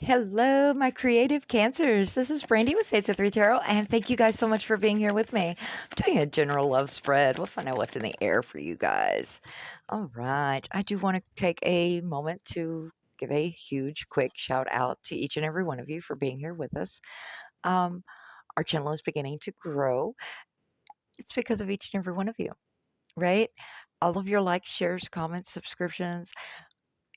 Hello, my creative cancers. This is Brandy with Fates of Three Tarot, and thank you guys so much for being here with me. I'm doing a general love spread. We'll find out what's in the air for you guys. All right. I do want to take a moment to give a huge, quick shout out to each and every one of you for being here with us. Um, our channel is beginning to grow. It's because of each and every one of you, right? All of your likes, shares, comments, subscriptions.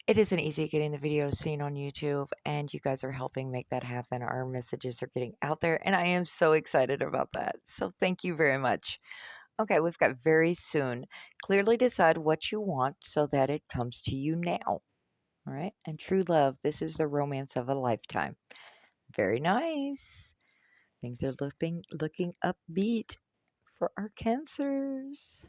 It isn't easy getting the videos seen on YouTube, and you guys are helping make that happen. Our messages are getting out there, and I am so excited about that. So thank you very much. Okay, we've got very soon. Clearly decide what you want so that it comes to you now. All right. And true love, this is the romance of a lifetime. Very nice. Things are looking upbeat for our cancers.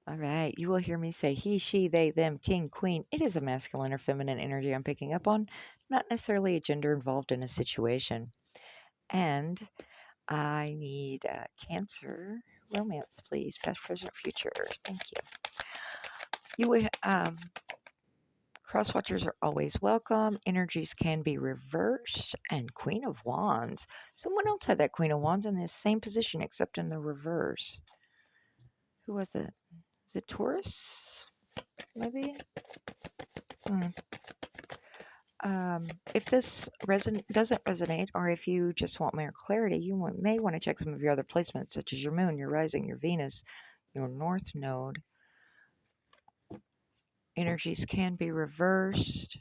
All right, you will hear me say he, she, they, them, king, queen. It is a masculine or feminine energy I'm picking up on, not necessarily a gender involved in a situation. And I need Cancer romance, please. Past, present, future. Thank you. Cross watchers are always welcome. Energies can be reversed. And Queen of Wands. Someone else had that Queen of Wands in the same position except in the reverse. Who was it? Is it Taurus? Maybe? Hmm. If this doesn't resonate, or if you just want more clarity, you may want to check some of your other placements, such as your moon, your rising, your Venus, your north node. Energies can be reversed.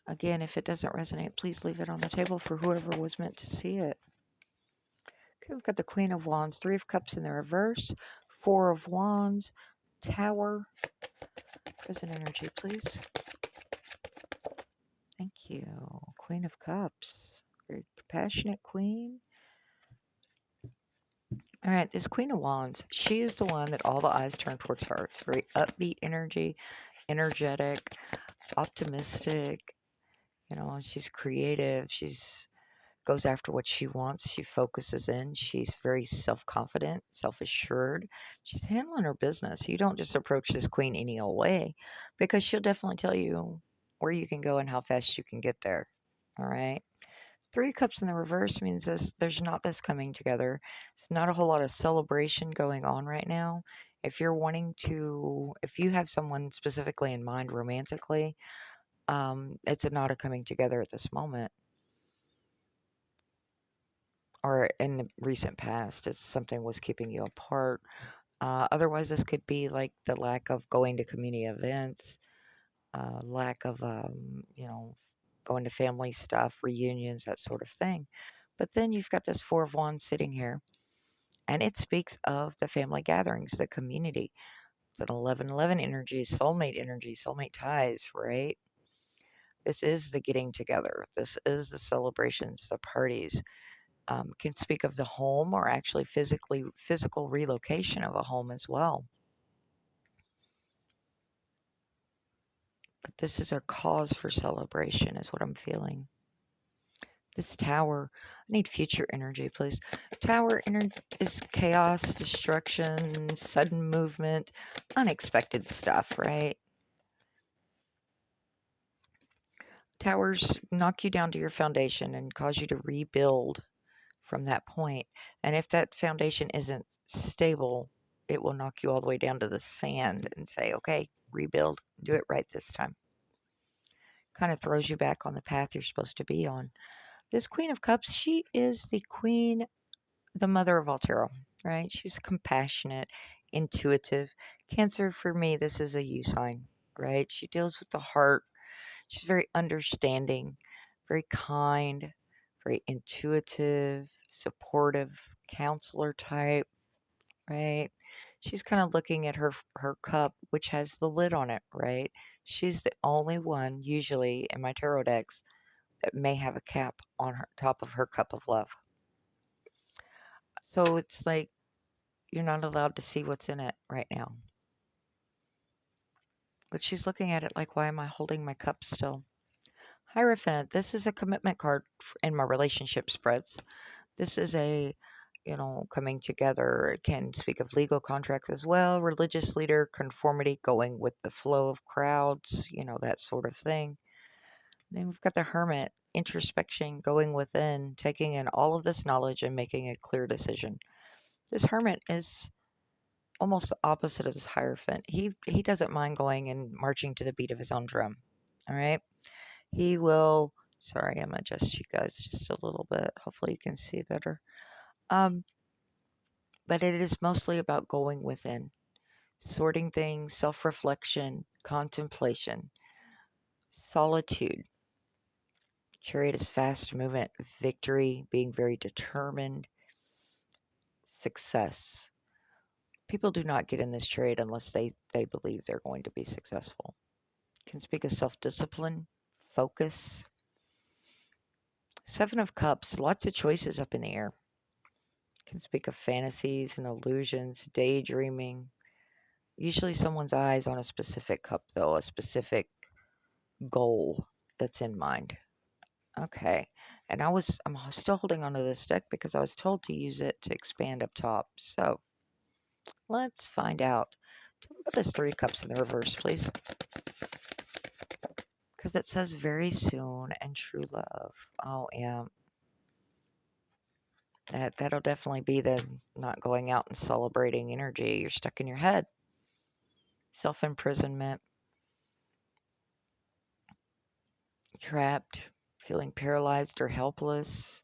Again, if it doesn't resonate, please leave it on the table for whoever was meant to see it. Okay, we've got the Queen of Wands, Three of Cups in the reverse, Four of Wands, Tower. Present energy, please. Thank you. Queen of Cups. Very compassionate queen. All right, this Queen of Wands, she is the one that all the eyes turn towards her. It's very upbeat energy, energetic, optimistic. You know, she's creative. She's goes after what she wants. She focuses in. She's very self-confident, self-assured. She's handling her business. You don't just approach this queen any old way because she'll definitely tell you where you can go and how fast you can get there. All right. Three cups in the reverse means there's not this coming together. It's not a whole lot of celebration going on right now. If you're wanting to, if you have someone specifically in mind romantically, it's not a coming together at this moment or in the recent past. It's something was keeping you apart. Otherwise, this could be like the lack of going to community events, lack of, going to family stuff, reunions, that sort of thing. But then you've got this Four of Wands sitting here, and it speaks of the family gatherings, the community. It's an 11-11 energy, soulmate ties, right? This is the getting together. This is the celebrations, the parties. Can speak of the home or actually physical relocation of a home as well. But this is our cause for celebration, is what I'm feeling. This tower, I need future energy, please. Tower energy is chaos, destruction, sudden movement, unexpected stuff, right? Towers knock you down to your foundation and cause you to rebuild from that point. And if that foundation isn't stable, it will knock you all the way down to the sand and say, okay, rebuild, do it right this time. Kind of throws you back on the path you're supposed to be on. This Queen of Cups, she is the queen, the mother of all tarot, right? She's compassionate, intuitive. Cancer, for me, this is a U sign, right? She deals with the heart. She's very understanding, very kind, very intuitive, supportive, counselor type, right? She's kind of looking at her cup, which has the lid on it, right? She's the only one, usually in my tarot decks, that may have a cap on her top of her cup of love. So it's like you're not allowed to see what's in it right now. But she's looking at it like, why am I holding my cup still? Hierophant, this is a commitment card in my relationship spreads. This is a coming together. It can speak of legal contracts as well, religious leader, conformity, going with the flow of crowds, that sort of thing. Then we've got the hermit, introspection, going within, taking in all of this knowledge and making a clear decision. This hermit is almost the opposite of this hierophant. He doesn't mind going and marching to the beat of his own drum. All right. He will. Sorry, I'm gonna adjust you guys just a little bit. Hopefully, you can see better. Um, but it is mostly about going within, sorting things, self-reflection, contemplation, solitude. Chariot is fast movement, victory, being very determined, success. People do not get in this chariot unless they believe they're going to be successful. Can speak of self-discipline, focus. Seven of Cups, lots of choices up in the air. Can speak of fantasies and illusions, daydreaming. Usually someone's eyes on a specific cup, though, a specific goal that's in mind. Okay. And I'm still holding onto this deck because I was told to use it to expand up top. So let's find out. Tell me about this Three of Cups in the reverse, please. Because it says very soon and true love. Oh, yeah. That'll definitely be the not going out and celebrating energy. You're stuck in your head. Self-imprisonment. Trapped. Feeling paralyzed or helpless.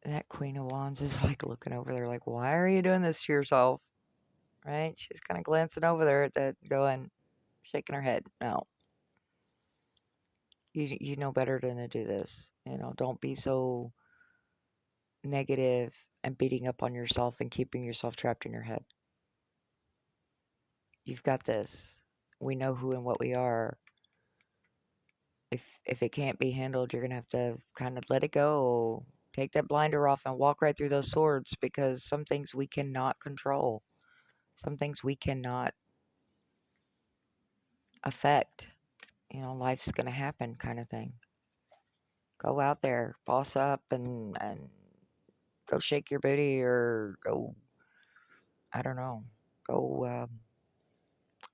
That Queen of Wands is like looking over there like, why are you doing this to yourself? Right? She's kind of glancing over there at that, going, shaking her head. No, you know better than to do this. Don't be so negative and beating up on yourself and keeping yourself trapped in your head. You've got this. We know who and what we are. If it can't be handled, you're gonna have to kind of let it go. Take that blinder off and walk right through those swords, because some things we cannot control. Some things we cannot affect. Life's gonna happen, kind of thing. Go out there, boss up, and go shake your booty, or go, I don't know, go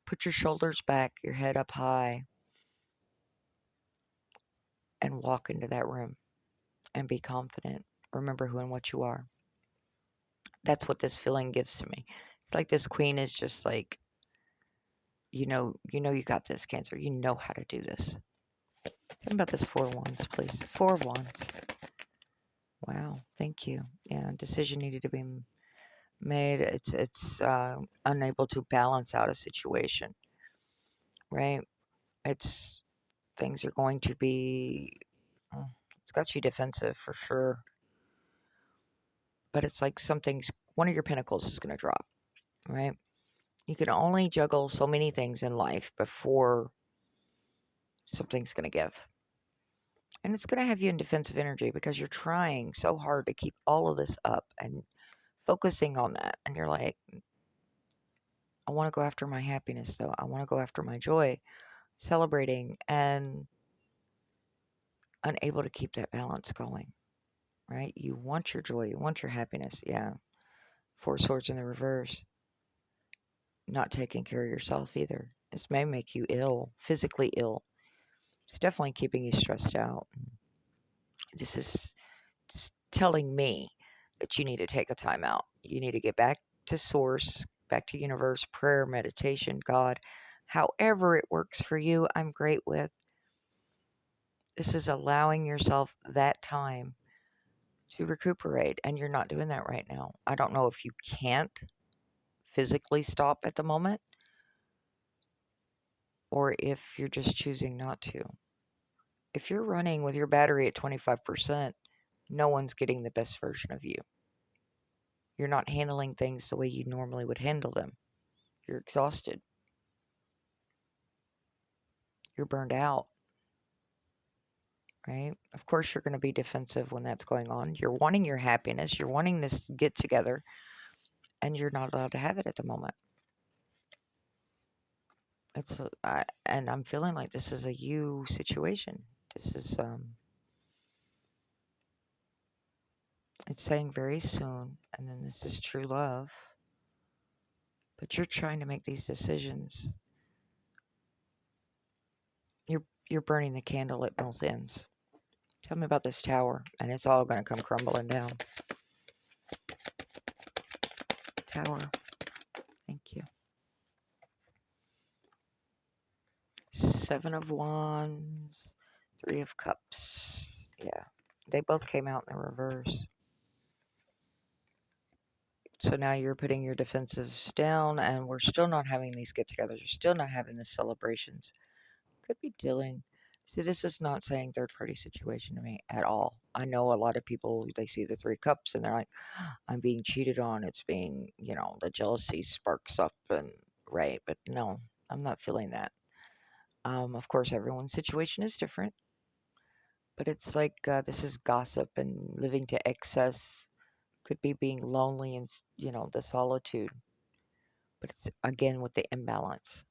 put your shoulders back, your head up high, and walk into that room and be confident. Remember who and what you are. That's what this feeling gives to me. It's like this queen is just like, you got this, Cancer. You know how to do this. Tell me about this Four of Wands, please. Four of Wands. Wow, thank you. Yeah, decision needed to be made. It's unable to balance out a situation, right? It's things are going to be. It's got you defensive for sure, but it's like one of your pinnacles is going to drop, right? You can only juggle so many things in life before something's going to give. And it's going to have you in defensive energy because you're trying so hard to keep all of this up and focusing on that. And you're like, I want to go after my happiness, though. I want to go after my joy, celebrating, and unable to keep that balance going, right? You want your joy, you want your happiness. Yeah. Four Swords in the reverse. Not taking care of yourself either. This may make you ill, physically ill. It's definitely keeping you stressed out. This is telling me that you need to take a time out. You need to get back to source, back to universe, prayer, meditation, God. However it works for you, I'm great with. This is allowing yourself that time to recuperate, and you're not doing that right now. I don't know if you can't physically stop at the moment or if you're just choosing not to. If you're running with your battery at 25%, no one's getting the best version of you. You're not handling things the way you normally would handle them. You're exhausted. You're burned out, right? Of course, you're going to be defensive when that's going on. You're wanting your happiness. You're wanting this get together, and you're not allowed to have it at the moment. And I'm feeling like this is a you situation. This is It's saying very soon, and then this is true love. But you're trying to make these decisions. You're burning the candle at both ends. Tell me about this tower, and it's all going to come crumbling down. Tower. Thank you. Seven of Wands, Three of Cups. Yeah, they both came out in the reverse. So now you're putting your defensives down, and we're still not having these get-togethers. You're still not having the celebrations. Could be dealing. See, this is not saying third-party situation to me at all. I know a lot of people, they see the Three Cups, and they're like, I'm being cheated on. It's being, the jealousy sparks up, and right. But no, I'm not feeling that. Of course, everyone's situation is different, but it's like this is gossip and living to excess. Could be being lonely and, the solitude. But it's again with the imbalance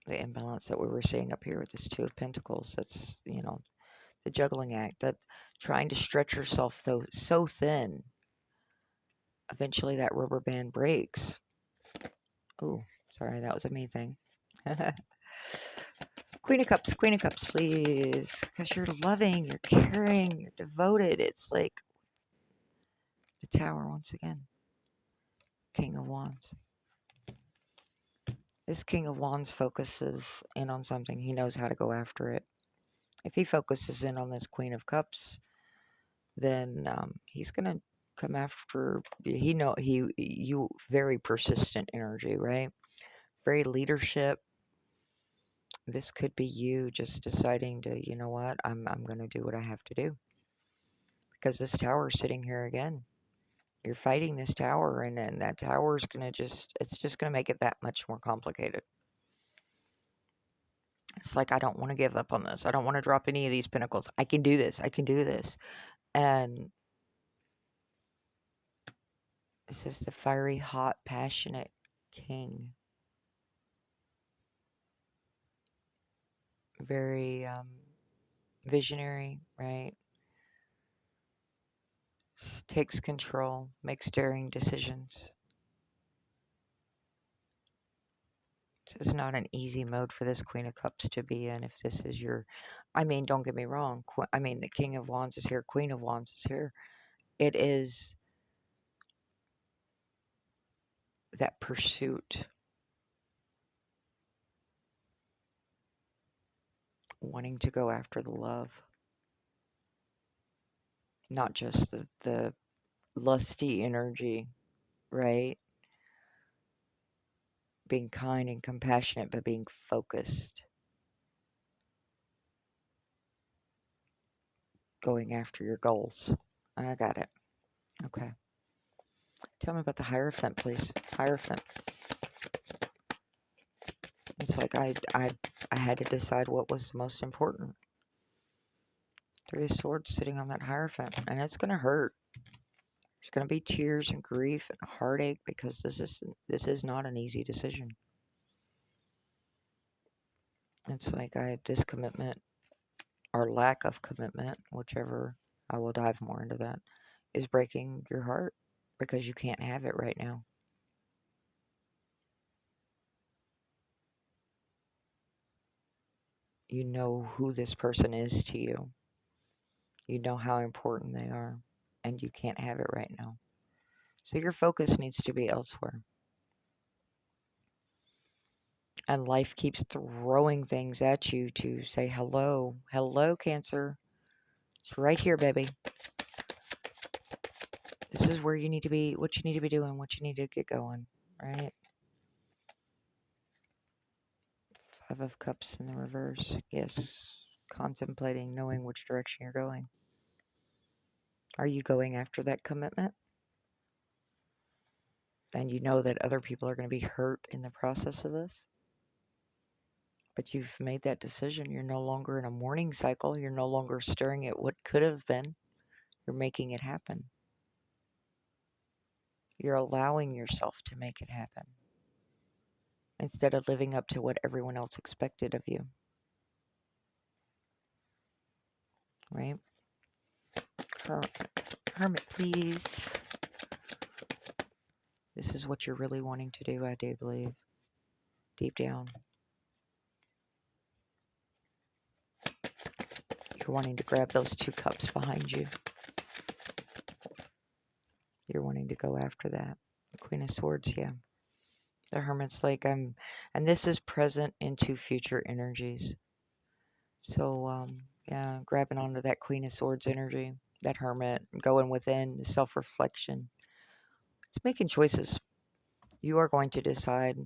that we were seeing up here with this Two of Pentacles. That's, the juggling act, that trying to stretch yourself so thin. Eventually that rubber band breaks. Oh, sorry, that was a me thing. Queen of Cups, please. Because you're loving, you're caring, you're devoted. It's like the Tower once again. King of Wands. This King of Wands focuses in on something. He knows how to go after it. If he focuses in on this Queen of Cups, then he's gonna come after. You very persistent energy, right? Very leadership. This could be you just deciding to, you know what, I'm gonna do what I have to do. Because this tower is sitting here again. You're fighting this tower, and then that tower is gonna it's just gonna make it that much more complicated. It's like, I don't want to give up on this. I don't want to drop any of these pinnacles. I can do this. I can do this. And this is the fiery, hot, passionate king. Very visionary, right? Takes control, makes daring decisions. This is not an easy mode for this Queen of Cups to be in if this is your... I mean, don't get me wrong. The King of Wands is here. Queen of Wands is here. It is that pursuit. Wanting to go after the love. Not just the lusty energy, right? Being kind and compassionate, but being focused. Going after your goals. I got it. Okay. Tell me about the Hierophant, please. Hierophant. It's like I had to decide what was most important. Three of Swords sitting on that Hierophant, and it's going to hurt. There's going to be tears and grief and heartache because this is not an easy decision. It's like this commitment or lack of commitment, whichever, I will dive more into that, is breaking your heart because you can't have it right now. You know who this person is to you. You know how important they are, and you can't have it right now. So your focus needs to be elsewhere. And life keeps throwing things at you to say, hello, hello, Cancer. It's right here, baby. This is where you need to be, what you need to be doing, what you need to get going, right? Five of Cups in the reverse. Yes, contemplating, knowing which direction you're going. Are you going after that commitment? And you know that other people are going to be hurt in the process of this? But you've made that decision. You're no longer in a mourning cycle. You're no longer staring at what could have been. You're making it happen. You're allowing yourself to make it happen instead of living up to what everyone else expected of you. Right? Hermit, please. This is what you're really wanting to do, I do believe. Deep down. You're wanting to grab those 2 cups behind you. You're wanting to go after that. The Queen of Swords, yeah. The Hermit's like, and this is present into future energies. So, yeah, grabbing onto that Queen of Swords energy, that Hermit, going within, the self-reflection. It's making choices. You are going to decide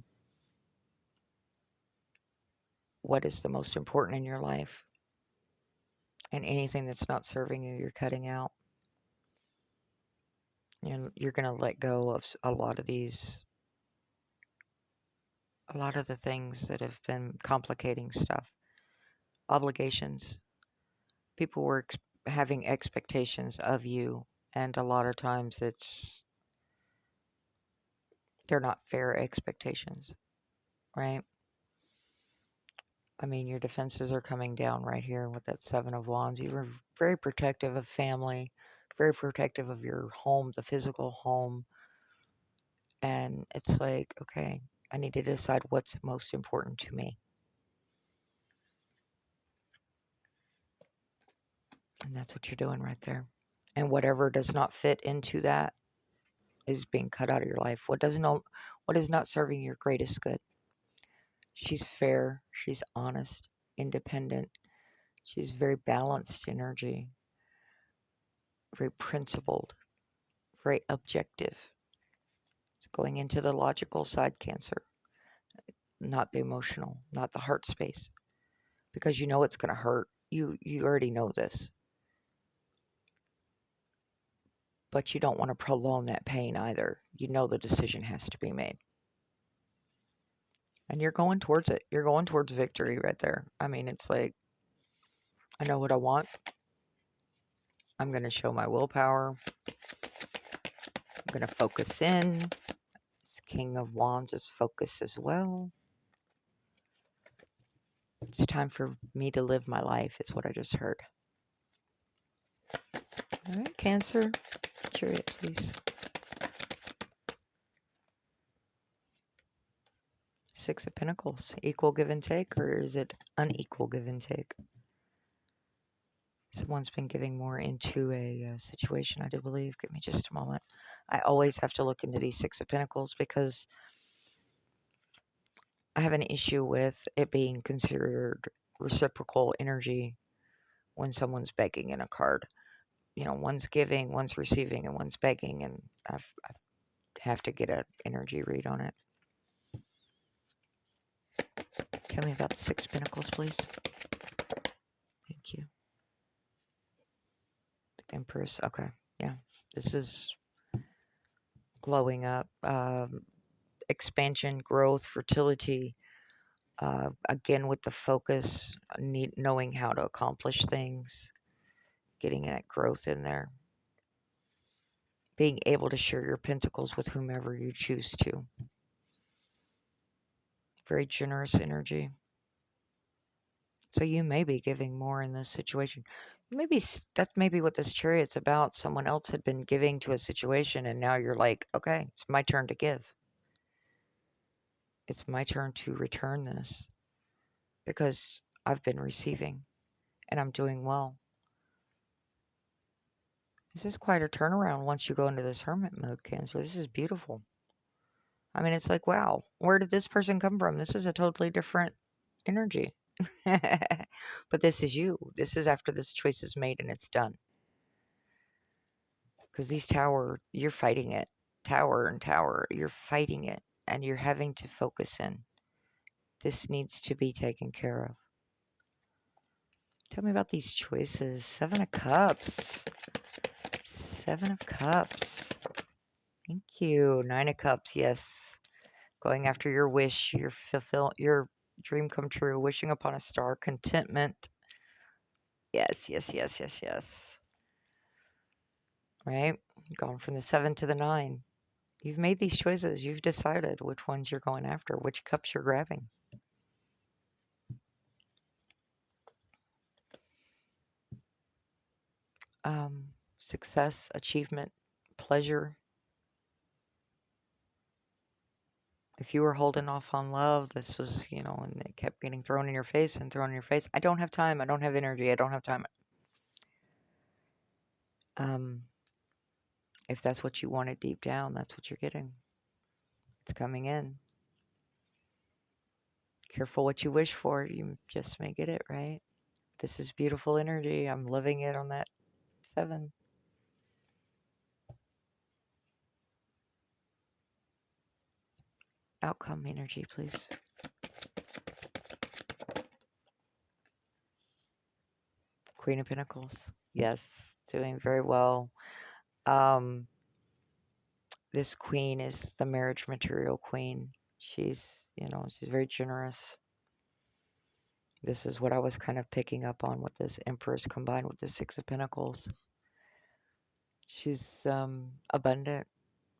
what is the most important in your life. And anything that's not serving you, you're cutting out. And you're going to let go of a lot of the things that have been complicating stuff. Obligations. People were having expectations of you, and a lot of times they're not fair expectations, right? I mean, your defenses are coming down right here with that 7 of Wands. You were very protective of family, very protective of your home, the physical home. And it's like, okay, I need to decide what's most important to me. And that's what you're doing right there. And whatever does not fit into that is being cut out of your life. What is not serving your greatest good? She's fair, she's honest, independent. She's very balanced energy, very principled, very objective. It's going into the logical side, Cancer, not the emotional, not the heart space, because you know it's going to hurt. You already know this, but you don't want to prolong that pain either. You know the decision has to be made. And you're going towards it. You're going towards victory right there. I mean, it's like, I know what I want. I'm going to show my willpower. I'm going to focus in. This King of Wands is focus as well. It's time for me to live my life, is what I just heard. All right, Cancer. Chariot, please. 6 of Pentacles. Equal give and take, or is it unequal give and take? Someone's been giving more into a situation, I do believe. Give me just a moment. I always have to look into these 6 of Pentacles because I have an issue with it being considered reciprocal energy when someone's begging in a card. You know, one's giving, one's receiving, and one's begging, and I have to get an energy read on it. Tell me about the 6 of Pentacles, please. Thank you. The Empress. Okay. Yeah. This is glowing up. Expansion, growth, fertility. Again, with the focus, knowing how to accomplish things, getting that growth in there. Being able to share your pentacles with whomever you choose to. Very generous energy. So you may be giving more in this situation. Maybe that's maybe what this Chariot's about. Someone else had been giving to a situation, and now you're like, okay, it's my turn to give. It's my turn to return this because I've been receiving and I'm doing well. This is quite a turnaround once you go into this hermit mode, Cancer. This is beautiful. I mean, it's like, wow, where did this person come from? This is a totally different energy. But this is you. This is after this choice is made and it's done. Because these tower, you're fighting it. Tower and tower, you're fighting it. And you're having to focus in. This needs to be taken care of. Tell me about these choices. 7 of Cups. 7 of Cups. Thank you. 9 of Cups, yes. Going after your wish, your dream come true, wishing upon a star, contentment. Yes, yes, yes, yes, yes. Right? Going from the 7 to the 9. You've made these choices. You've decided which ones you're going after, which cups you're grabbing. success, achievement, pleasure. If you were holding off on love, this was, and it kept getting thrown in your face and thrown in your face. I don't have time. I don't have energy. I don't have time. Um, if that's what you wanted deep down, that's what you're getting. It's coming in. Careful what you wish for. You just may get it, right? This is beautiful energy. I'm loving it on that 7. Outcome energy, please. Queen of Pentacles. Yes, doing very well. Um, this queen is the marriage material queen. She's very generous. This is what I was kind of picking up on with this Empress combined with the 6 of Pentacles. She's abundant,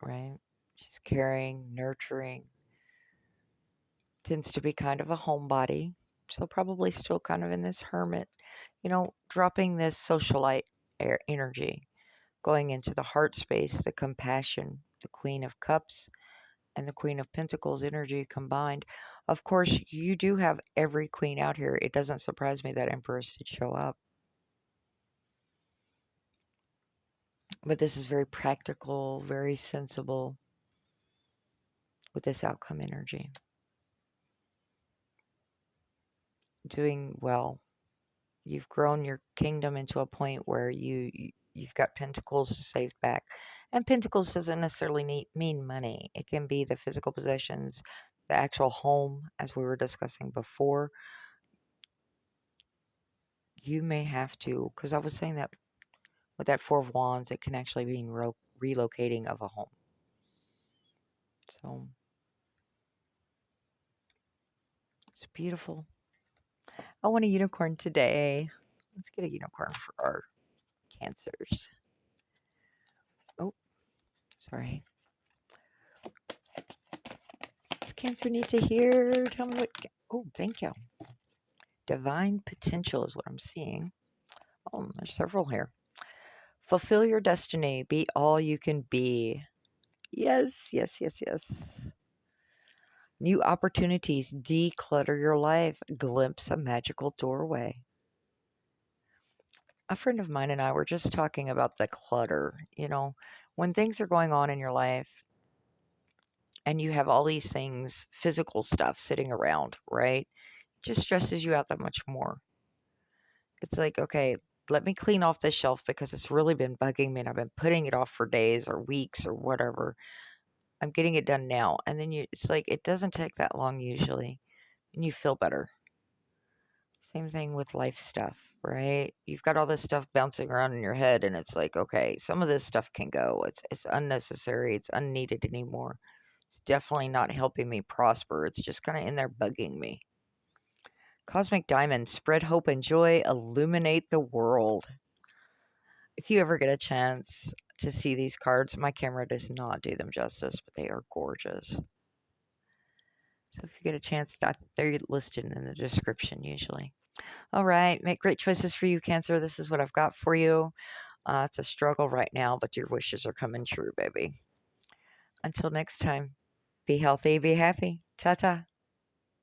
right? She's caring, nurturing. Tends to be kind of a homebody. So probably still kind of in this hermit, dropping this socialite energy, going into the heart space, the compassion, the Queen of Cups, and the Queen of Pentacles energy combined. Of course, you do have every queen out here. It doesn't surprise me that Empress did show up. But this is very practical, very sensible with this outcome energy. Doing well. You've grown your kingdom into a point where you've got pentacles saved back. And pentacles doesn't necessarily mean money. It can be the physical possessions, the actual home, as we were discussing before. You may have to, because I was saying that with that 4 of Wands, it can actually mean relocating of a home. So it's beautiful. I want a unicorn today. Let's get a unicorn for our Cancers. Oh, sorry. Does Cancer need to hear? Tell me what. Oh, thank you. Divine potential is what I'm seeing. Oh, there's several here. Fulfill your destiny. Be all you can be. Yes, yes, yes, yes. New opportunities. Declutter your life. Glimpse a magical doorway. A friend of mine and I were just talking about the clutter. When things are going on in your life and you have all these things, physical stuff sitting around, right? It just stresses you out that much more. It's like, okay, let me clean off this shelf because it's really been bugging me and I've been putting it off for days or weeks or whatever. I'm getting it done now. And then it's like, it doesn't take that long usually. And you feel better. Same thing with life stuff, right? You've got all this stuff bouncing around in your head and it's like, okay, some of this stuff can go. It's unnecessary. It's unneeded anymore. It's definitely not helping me prosper. It's just kind of in there bugging me. Cosmic Diamond, spread hope and joy, illuminate the world. If you ever get a chance to see these cards, my camera does not do them justice, but they are gorgeous. So if you get a chance, they're listed in the description usually. All right, make great choices for you, Cancer. This is what I've got for you. It's a struggle right now, but your wishes are coming true, baby. Until next time, be healthy, be happy. Ta-ta.